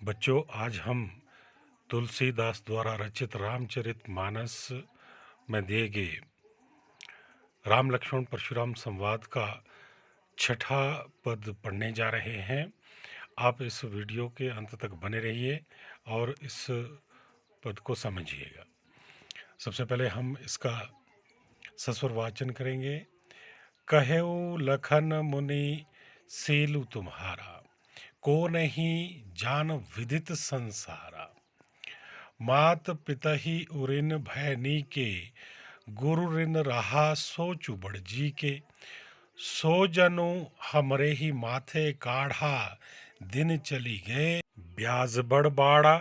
बच्चों, आज हम तुलसीदास द्वारा रचित रामचरितमानस में दिए गए राम लक्ष्मण परशुराम संवाद का छठा पद पढ़ने जा रहे हैं। आप इस वीडियो के अंत तक बने रहिए और इस पद को समझिएगा। सबसे पहले हम इसका सस्वर वाचन करेंगे। कहेऊ लखन मुनि सीलु तुम्हारा, को नहीं जान विदित संसारा। मात पितहि उरिन भय नीके, गुरु ऋण रहा सो चुबड़ जी के। सो जनु हमरे ही माथे काढ़ा, दिन चली गए ब्याज बड़ बाड़ा।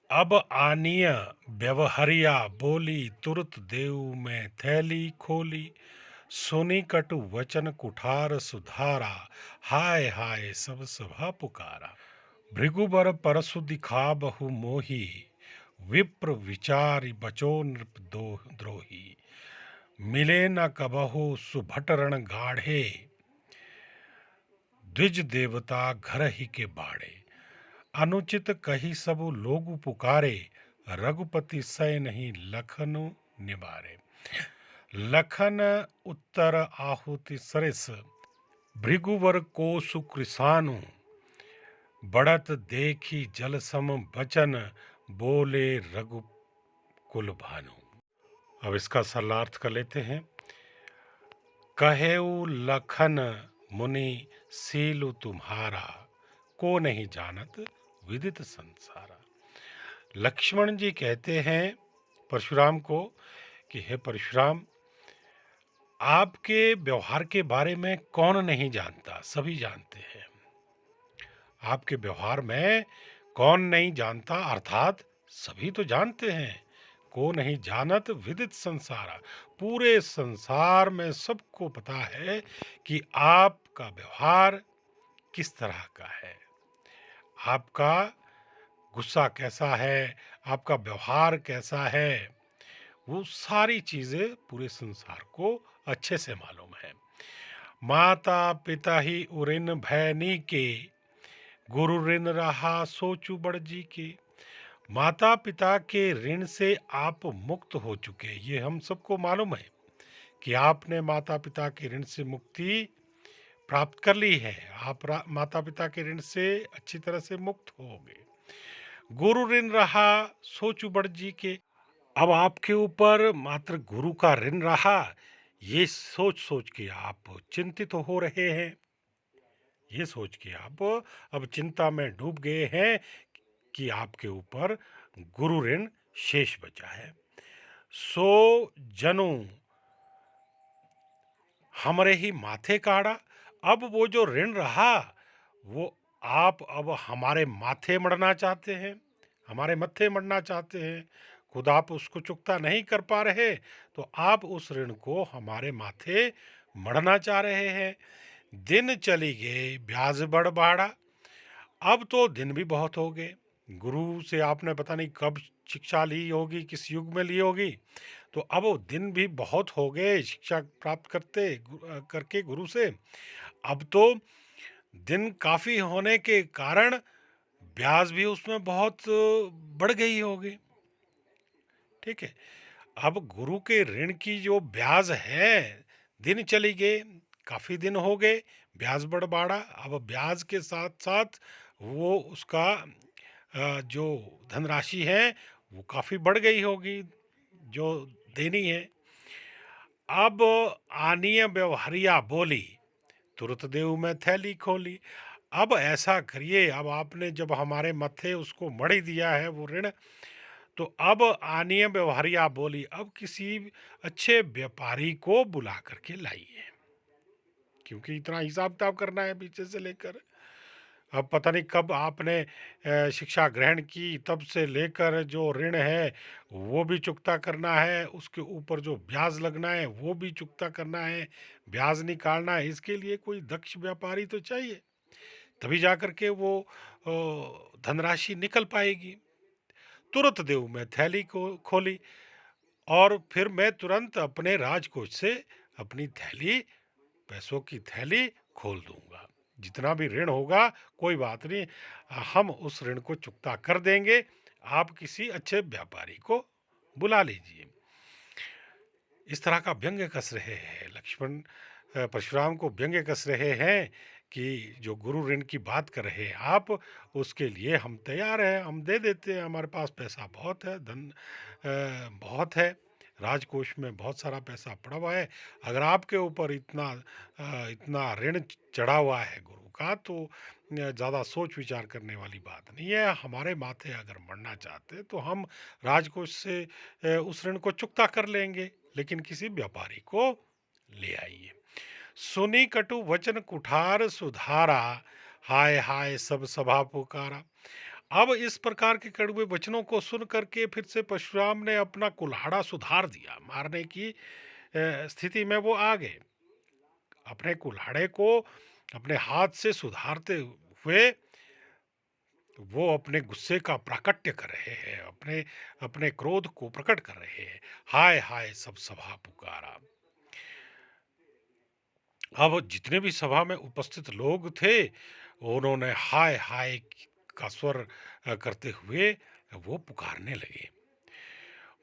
अब आनिय व्यवहरिया बोली, तुरत देव में थैली खोली। सुनी कटु वचन कुठार सुधारा, हाय हाय सब सभा पुकारा। भृगुबर परसु दिखा बहु मोही, विप्र विचारि बचो नृप द्रोही। मिले न कबहु सुभट रण गाढ़े, द्विज देवता घर ही के बाड़े। अनुचित कही सब लोग पुकारे, रघुपति सै नहीं लखन निबारे। लखन उत्तर आहुति सरिस, भृगुवर को सुकृसानु। बढ़त देखी जल सम बचन, बोले रघुकुल भानु। अब इसका सरलार्थ कर लेते हैं। कहेऊ लखन मुनि सीलु तुम्हारा, को नहीं जानत विदित संसारा। लक्ष्मण जी कहते हैं परशुराम को कि हे परशुराम, आपके व्यवहार के बारे में कौन नहीं जानता, सभी जानते हैं। आपके व्यवहार में कौन नहीं जानता, अर्थात सभी तो जानते हैं। को नहीं जानत विदित संसारा, पूरे संसार में सबको पता है कि आपका व्यवहार किस तरह का है, आपका गुस्सा कैसा है, आपका व्यवहार कैसा है। वो सारी चीजें पूरे संसार को अच्छे से मालूम है। माता पिता ही उरिन भय नीके, गुरु ऋण रहा सोचू बड़ जी के। माता पिता के ऋण से आप मुक्त हो चुके, ये हम सबको मालूम है कि आपने माता पिता के ऋण से मुक्ति प्राप्त कर ली है। आप माता पिता के ऋण से अच्छी तरह से मुक्त हो गए। गुरु ऋण रहा सोचू बड़ जी के, अब आपके ऊपर मात्र गुरु का ऋण रहा, ये सोच सोच के आप चिंतित हो रहे हैं। ये सोच के आप अब चिंता में डूब गए हैं कि आपके ऊपर गुरु ऋण शेष बचा है। सो जनु हमरे ही माथे काढ़ा, अब वो जो ऋण रहा वो आप अब हमारे माथे मढ़ना चाहते हैं, हमारे मत्थे मढ़ना चाहते हैं। खुद आप उसको चुकता नहीं कर पा रहे तो आप उस ऋण को हमारे माथे मढ़ना चाह रहे हैं। दिन चली गए ब्याज बड़ बाड़ा, अब तो दिन भी बहुत हो गए। गुरु से आपने पता नहीं कब शिक्षा ली होगी, किस युग में ली होगी, तो अब वो दिन भी बहुत हो गए शिक्षा प्राप्त करके गुरु से। अब तो दिन काफ़ी होने के कारण ब्याज भी उसमें बहुत बढ़ गई होगी। ठीक है, अब गुरु के ऋण की जो ब्याज है, दिन चली गए, काफ़ी दिन हो गए, ब्याज बढ़ बाड़ा। अब ब्याज के साथ साथ वो उसका जो धनराशि है वो काफ़ी बढ़ गई होगी जो देनी है। अब आनिय व्यवहारिया बोली, तुरत देव में थैली खोली। अब ऐसा करिए, अब आपने जब हमारे मत्थे उसको मढ़ ही दिया है वो ऋण, तो अब आनिय व्यवहारिया बोली, अब किसी अच्छे व्यापारी को बुला करके लाइए, क्योंकि इतना हिसाब किताब करना है पीछे से लेकर। अब पता नहीं कब आपने शिक्षा ग्रहण की, तब से लेकर जो ऋण है वो भी चुकता करना है, उसके ऊपर जो ब्याज लगना है वो भी चुकता करना है, ब्याज निकालना है। इसके लिए कोई दक्ष व्यापारी तो चाहिए, तभी जा कर के वो धनराशि निकल पाएगी। तुरंत देव मैं थैली को खोली, और फिर मैं तुरंत अपने राजकोष से अपनी थैली, पैसों की थैली खोल दूंगा। जितना भी ऋण होगा कोई बात नहीं, हम उस ऋण को चुकता कर देंगे, आप किसी अच्छे व्यापारी को बुला लीजिए। इस तरह का व्यंग्य कस रहे हैं लक्ष्मण, परशुराम को व्यंग्य कस रहे हैं कि जो गुरु ऋण की बात कर रहे हैं आप, उसके लिए हम तैयार हैं, हम दे देते हैं, हमारे पास पैसा बहुत है, धन बहुत है, राजकोष में बहुत सारा पैसा पड़ा हुआ है। अगर आपके ऊपर इतना ऋण चढ़ा हुआ है गुरु का, तो ज़्यादा सोच विचार करने वाली बात नहीं है। हमारे माथे अगर मरना चाहते तो हम राजकोष से उस ऋण को चुकता कर लेंगे, लेकिन किसी व्यापारी को ले आइए। सुनी कटु वचन कुठार सुधारा, हाय हाय सब सभा पुकारा। अब इस प्रकार के कड़वे वचनों को सुन करके फिर से परशुराम ने अपना कुल्हाड़ा सुधार दिया, मारने की स्थिति में वो आ गए। अपने कुल्हाड़े को अपने हाथ से सुधारते हुए वो अपने गुस्से का प्राकट्य कर रहे हैं, अपने अपने क्रोध को प्रकट कर रहे हैं। हाय हाय सब सभा पुकारा। अब जितने भी सभा में उपस्थित लोग थे, उन्होंने हाय हाय का स्वर करते हुए वो पुकारने लगे।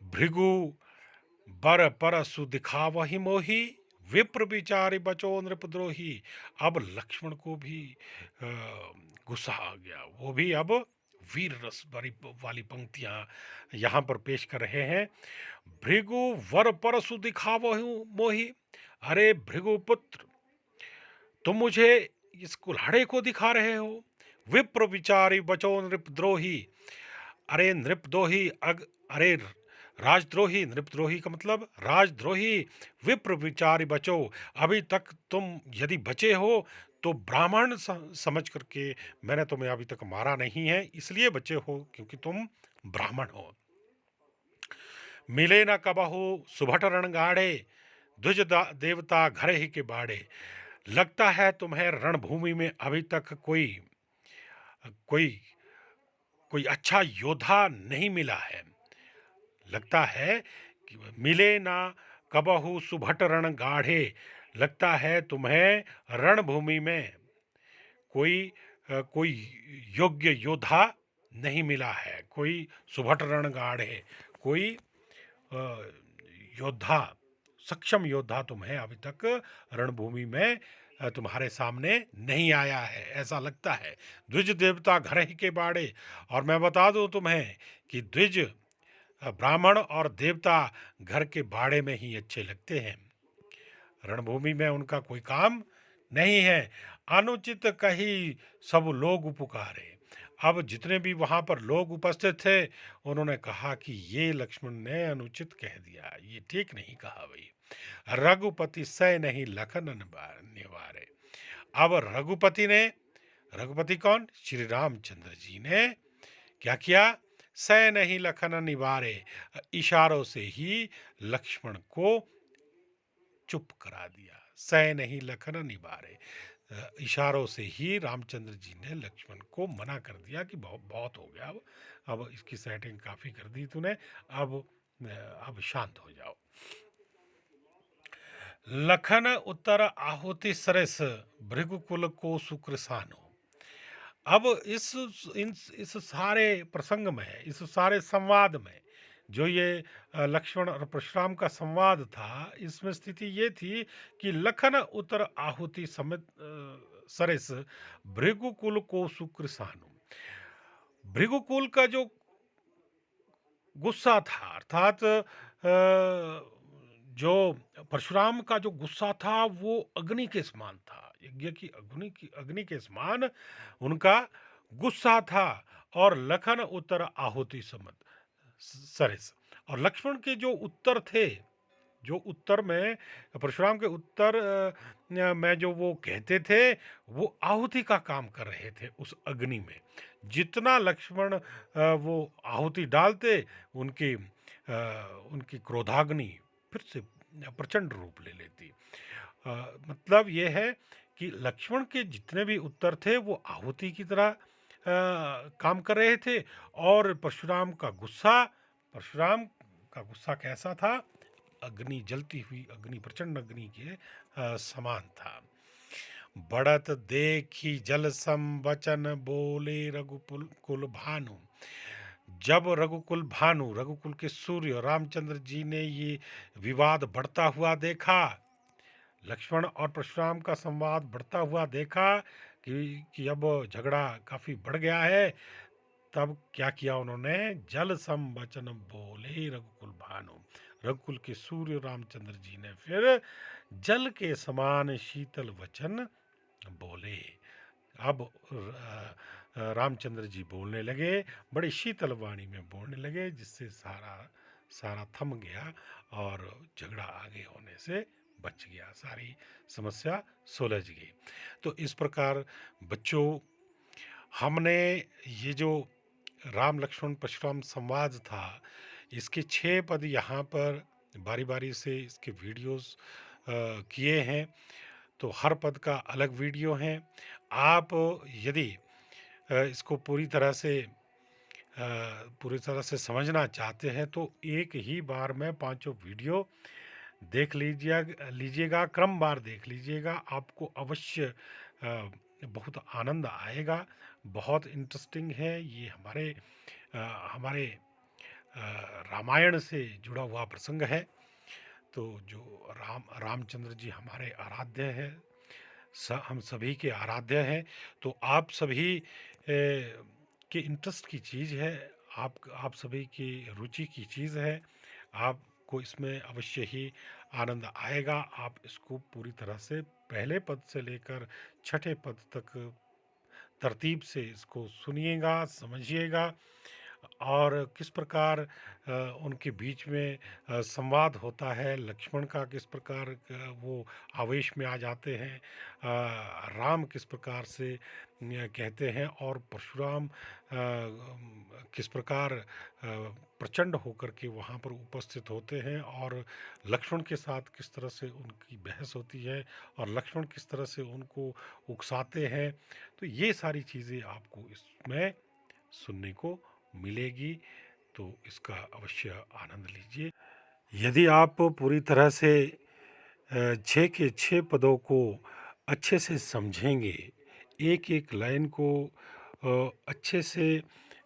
भृगु बर परसु दिखावहि मोही, विप्र विचारी बचो नृपद्रोही। अब लक्ष्मण को भी अ, गुस्सा आ गया, वो भी अब वीर रस वाली पंक्तियां यहाँ पर पेश कर रहे हैं। भृगु वर परसु दिखावहि मोही, अरे भृगुपुत्र, तुम मुझे इस कुल्हाड़े को दिखा रहे हो। विप्र विचारी बचो नृपद्रोही, अरे नृपद्रोही अरे राजद्रोही, नृपद्रोही का मतलब राजद्रोही। विप्र विचारी बचो, अभी तक तुम यदि बचे हो तो ब्राह्मण समझ करके मैंने तुम्हें अभी तक मारा नहीं है, इसलिए बचे हो क्योंकि तुम ब्राह्मण हो। मिले न कबहु सुभट रणगाड़े, द्विज देवता घर ही के बाड़े। लगता है तुम्हें रणभूमि में अभी तक कोई कोई कोई अच्छा योद्धा नहीं मिला है। लगता है कि मिले ना कबहू सुभट रण गाढ़े, लगता है तुम्हें रणभूमि में कोई योग्य योद्धा नहीं मिला है, कोई सुभट रण गाढ़े, कोई अ, योद्धा, सक्षम योद्धा तुम्हें अभी तक रणभूमि में तुम्हारे सामने नहीं आया है, ऐसा लगता है। द्विज देवता घर ही के बाड़े, और मैं बता दूं तुम्हें कि द्विज ब्राह्मण और देवता घर के बाड़े में ही अच्छे लगते हैं, रणभूमि में उनका कोई काम नहीं है। अनुचित कही सब लोग पुकारे। अब जितने भी वहां पर लोग उपस्थित थे, उन्होंने कहा कि ये लक्ष्मण ने अनुचित कह दिया, ये ठीक नहीं कहा भाई। रघुपति सह नहीं लखन निवारे। अब रघुपति कौन, श्री रामचंद्र जी ने क्या किया, सह नहीं लखन निवारे, इशारों से ही लक्ष्मण को चुप करा दिया। सह नहीं लखन निवारे, इशारों से ही रामचंद्र जी ने लक्ष्मण को मना कर दिया कि बहुत बहुत हो गया, अब इसकी सेटिंग काफी कर दी तूने, अब शांत हो जाओ। लखन उत्तर आहुति सरस, भृगुकुल को सुकृसानो। अब इस सारे प्रसंग में, इस सारे संवाद में, जो ये लक्ष्मण और परशुराम का संवाद था, इसमें स्थिति ये थी कि लखन उतर आहुति समित सरस, भृगुकुल को सुकृसानु। भृगुकुल का जो गुस्सा था, अर्थात जो परशुराम का जो गुस्सा था वो अग्नि के समान था, यज्ञ की अग्नि के समान उनका गुस्सा था। और लखन उत्तर आहुति समत सरस, और लक्ष्मण के जो उत्तर थे, जो उत्तर में परशुराम के उत्तर में जो वो कहते थे, वो आहुति का काम कर रहे थे उस अग्नि में। जितना लक्ष्मण वो आहुति डालते, उनकी क्रोधाग्नि फिर से प्रचंड रूप ले लेती। मतलब ये है कि लक्ष्मण के जितने भी उत्तर थे वो आहुति की तरह काम कर रहे थे, और परशुराम का गुस्सा कैसा था, अग्नि, जलती हुई अग्नि, प्रचंड अग्नि के समान था। बढ़त देखी जल सम वचन बोले रघुकुल कुल भानु। जब रघुकुल भानु, रघुकुल के सूर्य रामचंद्र जी ने ये विवाद बढ़ता हुआ देखा, लक्ष्मण और परशुराम का संवाद बढ़ता हुआ देखा कि अब झगड़ा काफी बढ़ गया है, तब क्या किया उन्होंने? जल सम वचन बोले रघुकुल भानु। रघुकुल के सूर्य रामचंद्र जी ने फिर जल के समान शीतल वचन बोले। अब रामचंद्र जी बोलने लगे, बड़ी शीतल वाणी में बोलने लगे, जिससे सारा सारा थम गया और झगड़ा आगे होने से बच गया, सारी समस्या सुलझ गई। तो इस प्रकार बच्चों, हमने ये जो राम लक्ष्मण परशुराम संवाद था, इसके 6 पद यहाँ पर बारी बारी से इसके वीडियोस किए हैं। तो हर पद का अलग वीडियो है। आप यदि इसको पूरी तरह से समझना चाहते हैं तो एक ही बार में पांचों वीडियो देख लीजिएगा, क्रमवार देख लीजिएगा। आपको अवश्य बहुत आनंद आएगा। बहुत इंटरेस्टिंग है ये। हमारे रामायण से जुड़ा हुआ प्रसंग है। तो जो रामचंद्र जी हमारे आराध्य हैं, हम सभी के आराध्य हैं। तो आप सभी के इंटरेस्ट की चीज़ है, आप सभी की रुचि की चीज़ है। आपको इसमें अवश्य ही आनंद आएगा। आप इसको पूरी तरह से पहले पद से लेकर छठे पद तक तरतीब से इसको सुनिएगा, समझिएगा, और किस प्रकार उनके बीच में संवाद होता है। लक्ष्मण का किस प्रकार वो आवेश में आ जाते हैं, राम किस प्रकार से कहते हैं, और परशुराम किस प्रकार प्रचंड होकर के वहाँ पर उपस्थित होते हैं, और लक्ष्मण के साथ किस तरह से उनकी बहस होती है, और लक्ष्मण किस तरह से उनको उकसाते हैं। तो ये सारी चीज़ें आपको इसमें सुनने को मिलेगी। तो इसका अवश्य आनंद लीजिए। यदि आप पूरी तरह से 6 के 6 पदों को अच्छे से समझेंगे, एक एक लाइन को अच्छे से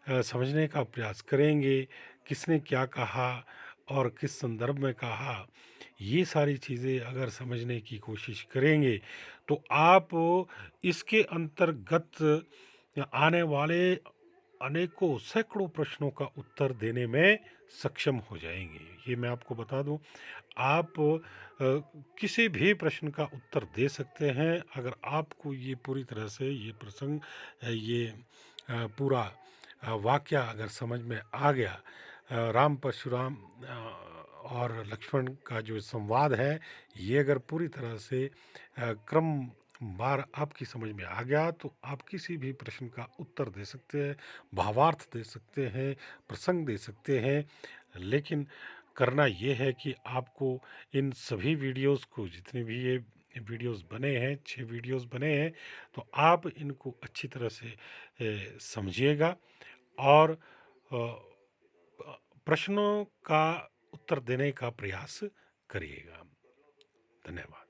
समझने का प्रयास करेंगे, किसने क्या कहा और किस संदर्भ में कहा, ये सारी चीज़ें अगर समझने की कोशिश करेंगे तो आप इसके अंतर्गत आने वाले अनेकों सैकड़ों प्रश्नों का उत्तर देने में सक्षम हो जाएंगे। ये मैं आपको बता दूं, आप किसी भी प्रश्न का उत्तर दे सकते हैं अगर आपको ये पूरी तरह से ये प्रसंग ये पूरा वाक्या अगर समझ में आ गया। राम परशुराम और लक्ष्मण का जो संवाद है, ये अगर पूरी तरह से क्रम बार आपकी समझ में आ गया तो आप किसी भी प्रश्न का उत्तर दे सकते हैं, भावार्थ दे सकते हैं, प्रसंग दे सकते हैं। लेकिन करना ये है कि आपको इन सभी वीडियोस को, जितने भी ये वीडियोस बने हैं, 6 वीडियोस बने हैं, तो आप इनको अच्छी तरह से समझिएगा और प्रश्नों का उत्तर देने का प्रयास करिएगा। धन्यवाद।